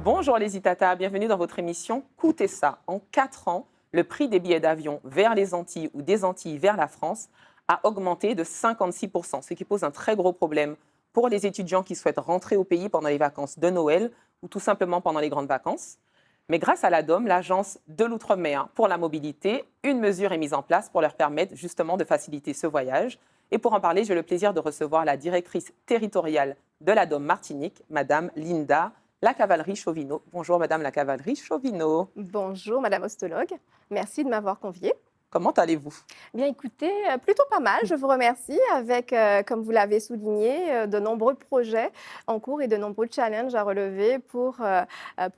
Bonjour les Itata, bienvenue dans votre émission Coûtez ça. En 4 ans, le prix des billets d'avion vers les Antilles ou des Antilles vers la France a augmenté de 56%, ce qui pose un très gros problème pour les étudiants qui souhaitent rentrer au pays pendant les vacances de Noël ou tout simplement pendant les grandes vacances. Mais grâce à l'ADOM, l'Agence de l'Outre-mer pour la mobilité, une mesure est mise en place pour leur permettre justement de faciliter ce voyage. Et pour en parler, j'ai le plaisir de recevoir la directrice territoriale de l'ADOM Martinique, Madame Linda La Cavalerie Chauvineau. Bonjour Madame La Cavalerie Chauvineau. Bonjour Madame Ostologue, merci de m'avoir conviée. Comment allez-vous? Bien écoutez, plutôt pas mal, je vous remercie avec, comme vous l'avez souligné, de nombreux projets en cours et de nombreux challenges à relever pour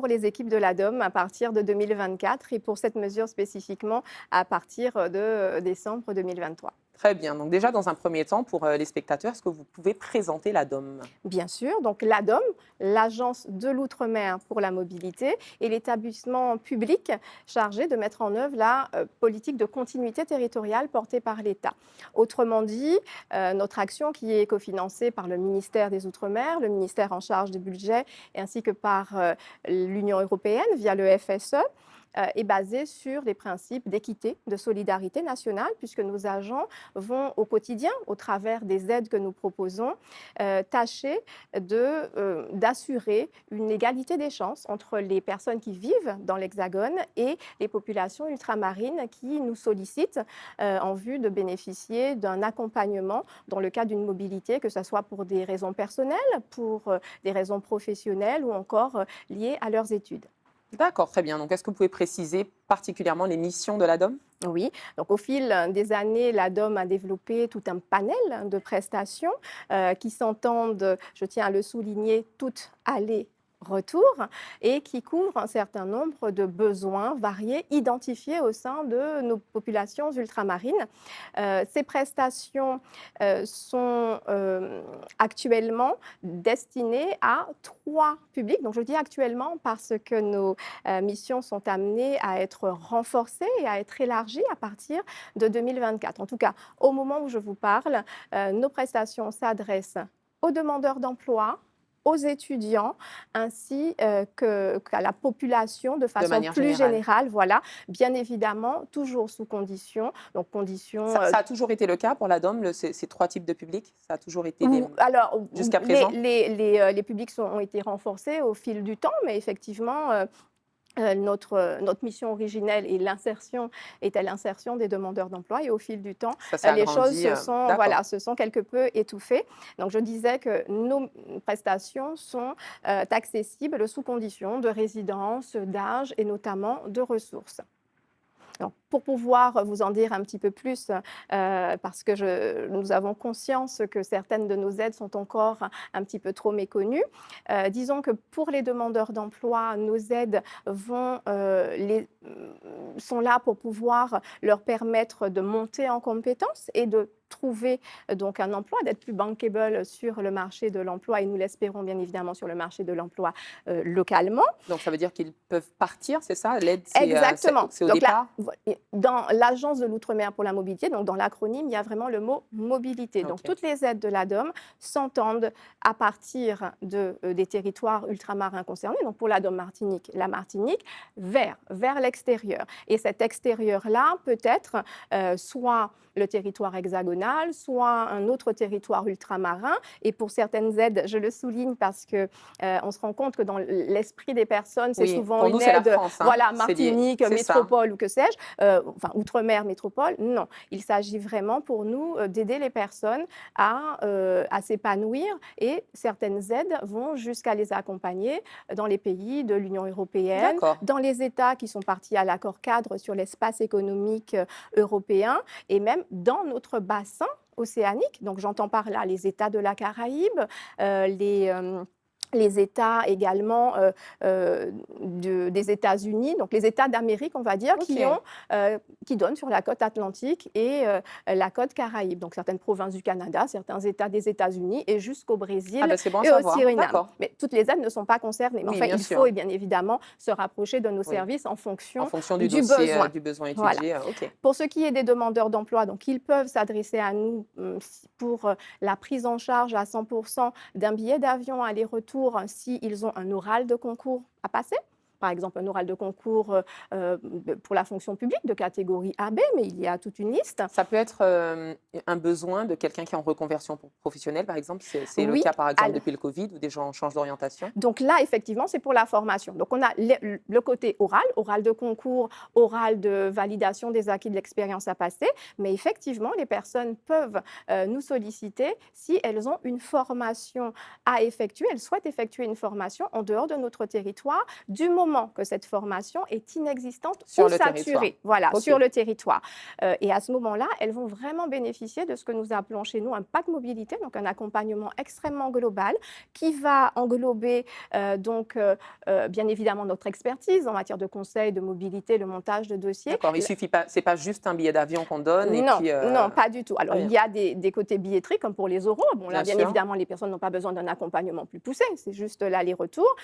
les équipes de l'ADOM à partir de 2024 et pour cette mesure spécifiquement à partir de décembre 2023. Très bien. Donc déjà, dans un premier temps, pour les spectateurs, est-ce que vous pouvez présenter l'ADOM? Bien sûr, donc l'ADOM, l'Agence de l'Outre-mer pour la mobilité, est l'établissement public chargé de mettre en œuvre la politique de continuité territoriale portée par l'État. Autrement dit, notre action qui est cofinancée par le ministère des Outre-mer, le ministère en charge du budget, ainsi que par l'Union européenne via le FSE, est basée sur des principes d'équité, de solidarité nationale, puisque nos agents vont au quotidien, au travers des aides que nous proposons, tâcher d'assurer une égalité des chances entre les personnes qui vivent dans l'Hexagone et les populations ultramarines qui nous sollicitent en vue de bénéficier d'un accompagnement dans le cadre d'une mobilité, que ce soit pour des raisons personnelles, pour des raisons professionnelles ou encore liées à leurs études. D'accord, très bien. Donc est-ce que vous pouvez préciser particulièrement les missions de l'ADOM? Oui, donc au fil des années, l'ADOM a développé tout un panel de prestations qui s'entendent, je tiens à le souligner, toutes aller-retour et qui couvrent un certain nombre de besoins variés identifiés au sein de nos populations ultramarines. Ces prestations sont actuellement destinées à 3 publics. Donc je dis actuellement parce que nos missions sont amenées à être renforcées et à être élargies à partir de 2024. En tout cas, au moment où je vous parle, nos prestations s'adressent aux demandeurs d'emploi, aux étudiants, ainsi qu'à la population de De façon manière plus générale. générale. Voilà, bien évidemment, toujours sous conditions. Donc conditions Ça a toujours été le cas pour l'ADOM, ces 3 types de publics? Ça a toujours été alors, jusqu'à présent? les publics ont été renforcés au fil du temps, mais effectivement, notre mission originelle était l'insertion des demandeurs d'emploi et au fil du temps, Ça s'est les choses agrandi, d'accord. se sont quelque peu étouffées. Donc je disais que nos prestations sont accessibles sous condition de résidence, d'âge et notamment de ressources. Donc, pour pouvoir vous en dire un petit peu plus, parce que nous avons conscience que certaines de nos aides sont encore un petit peu trop méconnues, disons que pour les demandeurs d'emploi, nos aides sont là pour pouvoir leur permettre de monter en compétences et de trouver donc un emploi, d'être plus bankable sur le marché de l'emploi et nous l'espérons bien évidemment sur le marché de l'emploi localement. Donc ça veut dire qu'ils peuvent partir, c'est ça? L'aide, Exactement. c'est au Donc départ? dans l'Agence de l'Outre-mer pour la mobilité, donc dans l'acronyme, il y a vraiment le mot mobilité. Donc OK. toutes les aides de l'ADOM s'entendent à partir des territoires ultramarins concernés, donc pour l'ADOM Martinique, la Martinique, vers l'extérieur. Et cet extérieur-là peut être soit le territoire hexagonal, soit un autre territoire ultramarin. Et pour certaines aides, je le souligne parce que on se rend compte que dans l'esprit des personnes, c'est Oui, souvent pour nous, une c'est la aide, France, hein. voilà, C'est lié. Martinique, C'est ça. métropole ou que sais-je, enfin outre-mer, métropole. Non, il s'agit vraiment pour nous d'aider les personnes à s'épanouir et certaines aides vont jusqu'à les accompagner dans les pays de l'Union européenne, D'accord. dans les États qui sont partis à l'accord cadre sur l'espace économique européen et même dans notre bassin océanique. Donc j'entends par là les États de la Caraïbe, les États également des États-Unis, donc les États d'Amérique, on va dire, OK. qui donnent sur la côte atlantique et la côte Caraïbe. Donc certaines provinces du Canada, certains États des États-Unis et jusqu'au Brésil Ah ben c'est bon à et au savoir. Suriname. D'accord. Mais toutes les aides ne sont pas concernées. Mais Oui, enfin, bien il sûr. faut bien évidemment se rapprocher de nos Oui. services en En fonction fonction du du dossier, besoin. du besoin Voilà. étudié, OK. Pour ce qui est des demandeurs d'emploi, donc ils peuvent s'adresser à nous pour la prise en charge à 100% d'un billet d'avion aller-retour retour s'ils ont un oral de concours à passer. Par exemple, un oral de concours pour la fonction publique de catégorie AB, mais il y a toute une liste. Ça peut être un besoin de quelqu'un qui est en reconversion professionnelle, par exemple. C'est le Oui, cas, par exemple, alors, depuis le Covid, où des gens changent d'orientation. donc là, effectivement, c'est pour la formation. Donc on a le côté oral, oral de concours, oral de validation des acquis de l'expérience à passer, mais effectivement, les personnes peuvent nous solliciter si elles ont une formation à effectuer, elles souhaitent effectuer une formation en dehors de notre territoire, du moment que cette formation est inexistante Sur ou le territoire. saturée, voilà, Ok. sur le territoire. Et à ce moment-là, elles vont vraiment bénéficier de ce que nous appelons chez nous un pack mobilité, donc un accompagnement extrêmement global qui va englober bien évidemment notre expertise en matière de conseil, de mobilité, le montage de dossiers. D'accord, il suffit pas, c'est pas juste un billet d'avion qu'on donne et Non, puis. non, pas du tout. Alors, Très il bien. y a des côtés billetterie, comme pour les oraux. Bon, là, Bien bien sûr. évidemment, les personnes n'ont pas besoin d'un accompagnement plus poussé, c'est juste l'aller-retour.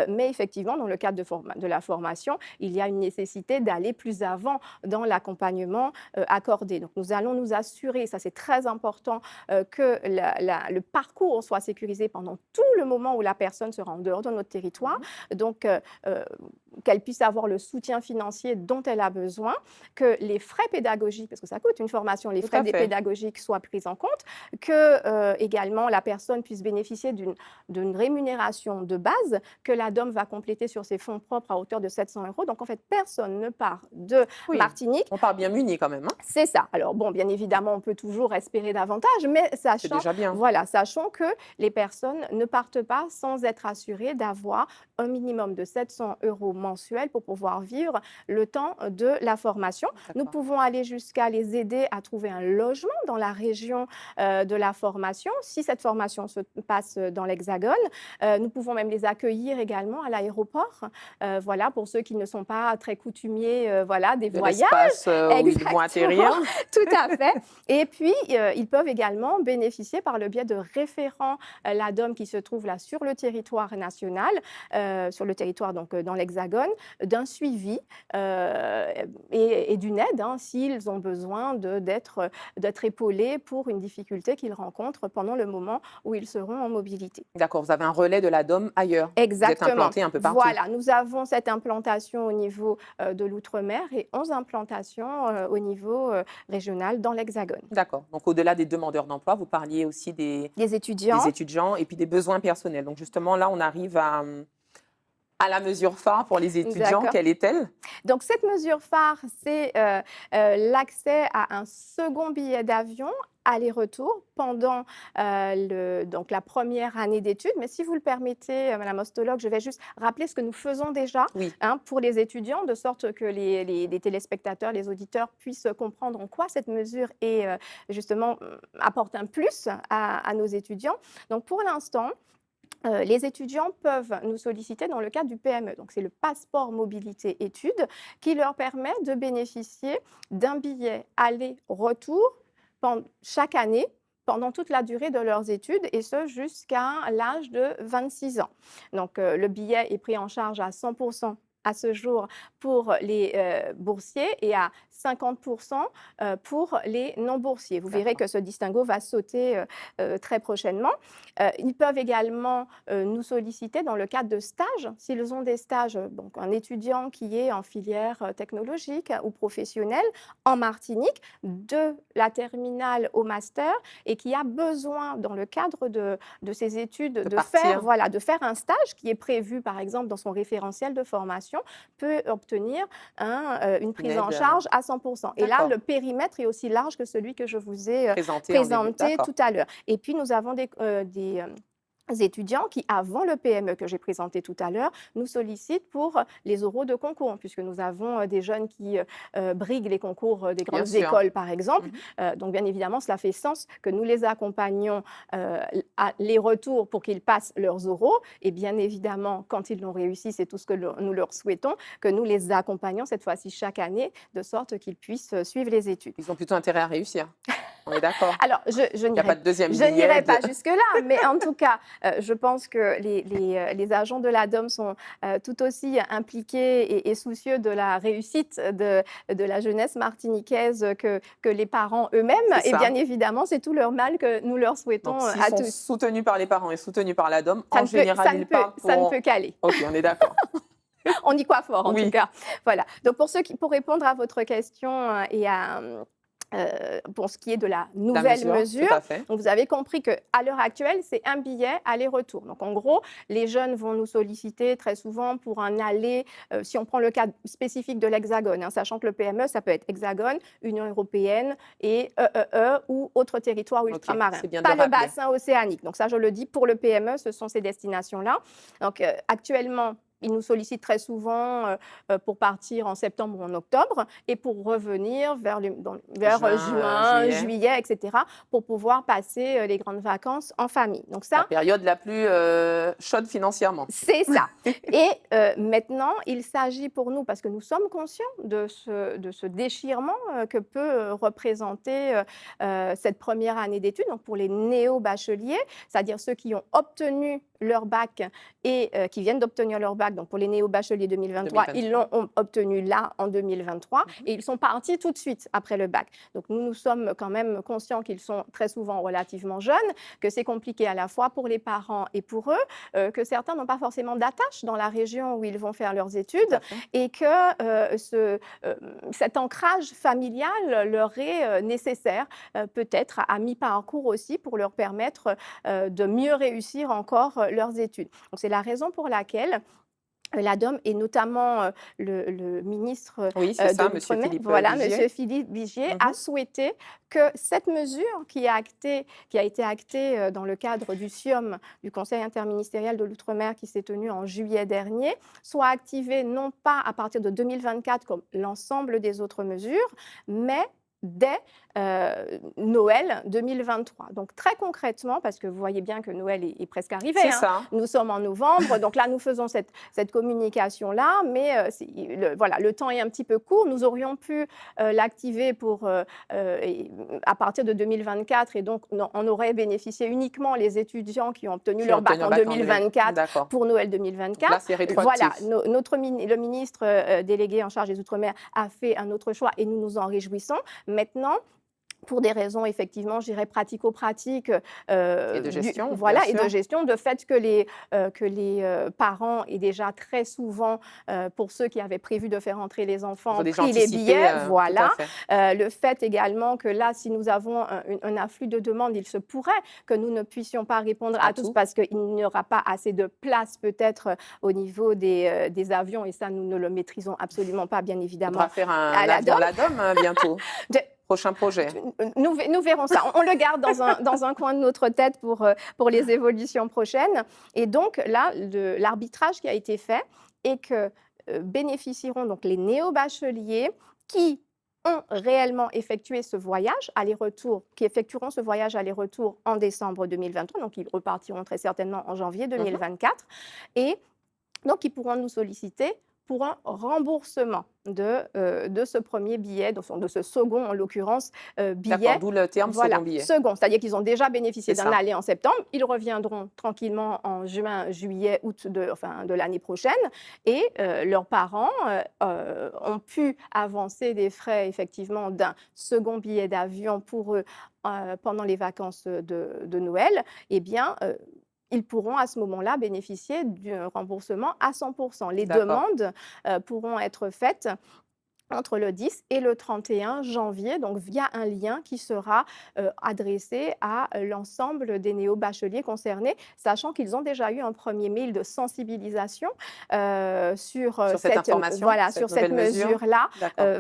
Mais effectivement, dans le cadre de la formation, il y a une nécessité d'aller plus avant dans l'accompagnement accordé. Donc, nous allons nous assurer, ça c'est très important, que le parcours soit sécurisé pendant tout le moment où la personne sera en dehors de notre territoire. Donc, qu'elle puisse avoir le soutien financier dont elle a besoin, que les frais pédagogiques, parce que ça coûte une formation, les Tout frais à fait. pédagogiques soient pris en compte, que également la personne puisse bénéficier d'une rémunération de base que l'ADOM va compléter sur ses fonds propres à hauteur de 700 euros. Donc en fait, personne ne part de Oui, Martinique. on part bien muni quand même, hein. C'est ça. Alors bon, bien évidemment, on peut toujours espérer davantage, mais C'est déjà bien. voilà, sachant que les personnes ne partent pas sans être assurées d'avoir un minimum de 700 euros mensuels pour pouvoir vivre le temps de la formation. Nous D'accord. pouvons aller jusqu'à les aider à trouver un logement dans la région de la formation. Si cette formation se passe dans l'Hexagone, nous pouvons même les accueillir également à l'aéroport. Voilà, pour ceux qui ne sont pas très coutumiers voilà, des De voyages. l'espace où ils vont atterrir. Tout à fait. Et puis, ils peuvent également bénéficier par le biais de référents l'ADOM qui se trouvent là sur le territoire national, sur le territoire donc dans l'Hexagone, d'un suivi et d'une aide hein, s'ils ont besoin d'être épaulés pour une difficulté qu'ils rencontrent pendant le moment où ils seront en mobilité. D'accord, vous avez un relais de la DOM ailleurs. Vous êtes Exactement. implanté un peu partout. Voilà, nous avons cette implantation au niveau de l'outre-mer et 11 implantations au niveau régional dans l'Hexagone. D'accord. Donc, au-delà des demandeurs d'emploi, vous parliez aussi des Étudiants. étudiants et puis des besoins personnels. Donc, justement, là, on arrive à la mesure phare pour les étudiants. D'accord. Quelle est-elle? Donc, cette mesure phare, c'est l'accès à un second billet d'avion aller-retour pendant donc la première année d'études. Mais si vous le permettez, Madame Ostologue, je vais juste rappeler ce que nous faisons déjà Oui. hein, pour les étudiants, de sorte que les téléspectateurs, les auditeurs puissent comprendre en quoi cette mesure est, justement apporte un plus à nos étudiants. Donc, pour l'instant, les étudiants peuvent nous solliciter dans le cadre du PME. Donc, c'est le passeport mobilité études qui leur permet de bénéficier d'un billet aller-retour chaque année pendant toute la durée de leurs études et ce jusqu'à l'âge de 26 ans. Donc, le billet est pris en charge à 100% à ce jour pour les boursiers et à 50% pour les non-boursiers. Vous verrez que ce distinguo va sauter très prochainement. Ils peuvent également nous solliciter dans le cadre de stages, s'ils ont des stages, donc un étudiant qui est en filière technologique ou professionnelle en Martinique, de la terminale au master et qui a besoin dans le cadre de ses études de faire un stage qui est prévu par exemple dans son référentiel de formation, peut obtenir une prise en charge à 100%. Et là, le périmètre est aussi large que celui que je vous ai présenté tout à l'heure. Et puis, nous avons des étudiants qui, avant le PME que j'ai présenté tout à l'heure, nous sollicitent pour les oraux de concours, puisque nous avons des jeunes qui briguent les concours des grandes écoles, par exemple. Donc, bien évidemment, cela fait sens que nous les accompagnions à les retours pour qu'ils passent leurs oraux. Et bien évidemment, quand ils l'ont réussi, c'est tout ce que nous leur souhaitons, que nous les accompagnons cette fois-ci chaque année, de sorte qu'ils puissent suivre les études. Ils ont plutôt intérêt à réussir. On est d'accord. Alors, Il n'y a pas de deuxième je billet. n'irai pas jusque-là, mais en tout cas, je pense que les agents de la DOM sont tout aussi impliqués et soucieux de la réussite de la jeunesse martiniquaise que les parents eux-mêmes. C'est Et ça. bien évidemment, c'est tout leur mal que nous leur souhaitons Donc, s'ils à sont tous. soutenus par les parents et soutenus par la DOM, Ça en ne peut, général, ils partent ça ne pour... peut qu'aller. Ok, on est d'accord. On y croit fort, en tout Oui. cas. Voilà. Donc, pour répondre à votre question et pour ce qui est de la La nouvelle mesure, tout à fait. donc vous avez compris qu'à l'heure actuelle, c'est un billet aller-retour. Donc, en gros, les jeunes vont nous solliciter très souvent pour un aller, si on prend le cas spécifique de l'Hexagone, hein, sachant que le PME, ça peut être Hexagone, Union européenne et EEE ou autre territoire ultramarin. c'est bien Pas de le rappeler. bassin océanique. Donc, ça, je le dis, pour le PME, ce sont ces destinations-là. Donc, actuellement, ils nous sollicitent très souvent pour partir en septembre ou en octobre et pour revenir vers juin, juillet, etc., pour pouvoir passer les grandes vacances en famille. Donc La ça, période la plus chaude financièrement. c'est ça. Et maintenant, il s'agit pour nous, parce que nous sommes conscients de ce déchirement que peut représenter cette première année d'études, donc pour les néo-bacheliers, c'est-à-dire ceux qui ont obtenu leur bac et qui viennent d'obtenir leur bac, donc pour les néo-bacheliers 2023, ils l'ont obtenu là en 2023 et ils sont partis tout de suite après le bac. Donc nous sommes quand même conscients qu'ils sont très souvent relativement jeunes, que c'est compliqué à la fois pour les parents et pour eux, que certains n'ont pas forcément d'attache dans la région où ils vont faire leurs études et que cet ancrage familial leur est nécessaire, peut-être à mi-parcours aussi, pour leur permettre de mieux réussir encore leurs études. Donc, c'est la raison pour laquelle la DOM et notamment le ministre de l'Outre-mer, Monsieur Philippe Vigier, a souhaité que cette mesure qui a été actée dans le cadre du CIOM, du Conseil interministériel de l'Outre-mer, qui s'est tenu en juillet dernier, soit activée non pas à partir de 2024 comme l'ensemble des autres mesures, mais dès Noël 2023. Donc très concrètement, parce que vous voyez bien que Noël est presque arrivé, hein. Nous sommes en novembre, donc là nous faisons cette communication-là, mais le temps est un petit peu court. Nous aurions pu l'activer à partir de 2024 et donc on aurait bénéficié uniquement les étudiants qui ont obtenu leur bac en 2024 pour Noël 2024. Là, c'est rétroactif. Voilà, le ministre délégué en charge des Outre-mer a fait un autre choix et nous nous en réjouissons. Maintenant, pour des raisons effectivement, je dirais pratico-pratiques et de gestion, et de gestion, de fait que les parents aient déjà très souvent, pour ceux qui avaient prévu de faire entrer les enfants, pris les billets, le fait également que là, si nous avons un afflux de demandes, il se pourrait que nous ne puissions pas répondre à tous parce qu'il n'y aura pas assez de place peut-être au niveau des avions, et ça, nous ne le maîtrisons absolument pas, bien évidemment. On va faire un avion à la DOM bientôt. Prochain projet. Nous verrons ça. On le garde dans un coin de notre tête pour les évolutions prochaines. Et donc là, l'arbitrage qui a été fait est que bénéficieront donc les néo-bacheliers qui ont réellement effectué ce voyage aller-retour, qui effectueront ce voyage aller-retour en décembre 2023. Donc ils repartiront très certainement en janvier 2024. Et donc ils pourront nous solliciter pour un remboursement de ce premier billet, de ce second en l'occurrence billet. D'accord, d'où le terme second billet. Second, c'est-à-dire qu'ils ont déjà bénéficié d'un aller en septembre, ils reviendront tranquillement en juin, juillet, août de l'année prochaine et leurs parents ont pu avancer des frais effectivement d'un second billet d'avion pour eux pendant les vacances de Noël. Eh bien, ils pourront à ce moment-là bénéficier d'un remboursement à 100%. Les demandes pourront être faites entre le 10 et le 31 janvier, donc via un lien qui sera adressé à l'ensemble des néo-bacheliers concernés, sachant qu'ils ont déjà eu un premier mail de sensibilisation sur cette mesure-là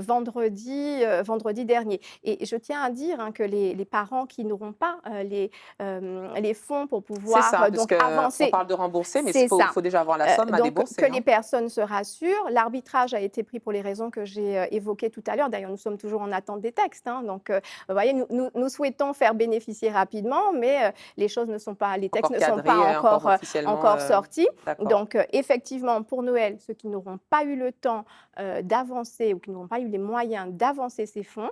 vendredi dernier. Et je tiens à dire que les parents qui n'auront pas les fonds pour pouvoir avancer... On parle de rembourser, mais il faut déjà avoir la somme à débourser. Que les personnes se rassurent. L'arbitrage a été pris pour les raisons que j'ai j'ai évoquées tout à l'heure. D'ailleurs, nous sommes toujours en attente des textes, hein. Donc, vous voyez, nous souhaitons faire bénéficier rapidement, mais les choses ne sont pas, les textes Encore ne sont pas cadré, encore officiellement. encore sortis. D'accord. Donc, effectivement, pour Noël, ceux qui n'auront pas eu le temps d'avancer ou qui n'auront pas eu les moyens d'avancer ces fonds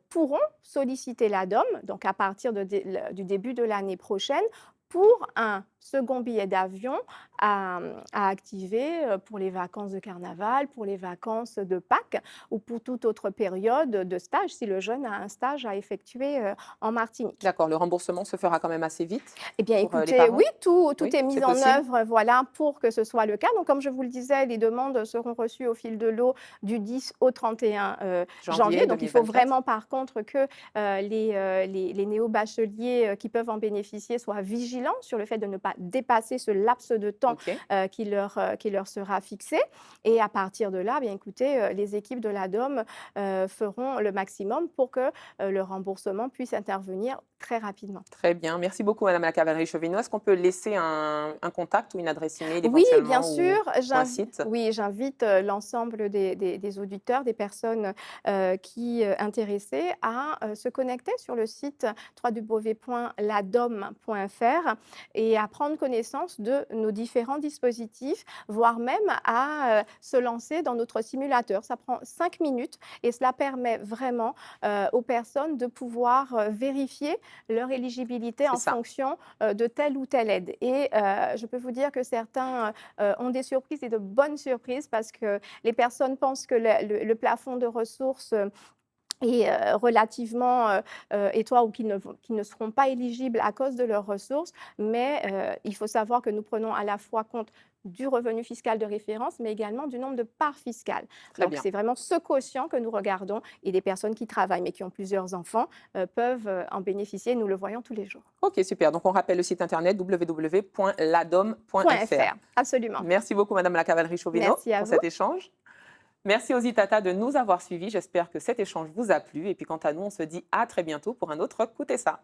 pourront solliciter l'ADOM, donc à partir du début de l'année prochaine, pour un second billet d'avion à activer pour les vacances de carnaval, pour les vacances de Pâques ou pour toute autre période de stage, si le jeune a un stage à effectuer en Martinique. D'accord, le remboursement se fera quand même assez vite Eh bien, pour les écoutez, parents? oui, tout Oui, est mis c'est en possible? œuvre, voilà, pour que ce soit le cas. Donc, comme je vous le disais, les demandes seront reçues au fil de l'eau du 10 au 31 janvier. Donc, il faut 2024. vraiment, par contre, que les néo-bacheliers qui peuvent en bénéficier soient vigilants sur le fait de ne pas dépasser ce laps de temps OK. qui leur sera fixé. Et à partir de là, bien écoutez, les équipes de l'ADOM feront le maximum pour que le remboursement puisse intervenir très rapidement. Très bien. Merci beaucoup, madame la Cavalerie-Chauvineau. Est-ce qu'on peut laisser un contact ou une adresse email Oui, bien éventuellement sûr. ou un site? Oui, j'invite l'ensemble des auditeurs, des personnes intéressées à se connecter sur le site www.ladom.fr et à prendre connaissance de nos différents dispositifs, voire même à se lancer dans notre simulateur. Ça prend 5 minutes et cela permet vraiment aux personnes de pouvoir vérifier leur éligibilité C'est en ça. fonction de telle ou telle aide. Et je peux vous dire que certains ont des surprises et de bonnes surprises parce que les personnes pensent que le plafond de ressources est relativement étroit ou qui ne seront pas éligibles à cause de leurs ressources. Mais il faut savoir que nous prenons à la fois compte du revenu fiscal de référence, mais également du nombre de parts fiscales. Très Donc, bien. c'est vraiment ce quotient que nous regardons et des personnes qui travaillent mais qui ont plusieurs enfants peuvent en bénéficier. Nous le voyons tous les jours. OK, super. Donc, on rappelle le site internet www.ladom.fr. .fr, absolument. Merci beaucoup, madame la Cavalerie-Chauvineau, Merci à pour vous. cet échange. Merci aux Itata de nous avoir suivis. J'espère que cet échange vous a plu. Et puis, quant à nous, on se dit à très bientôt pour un autre Écoutez ça.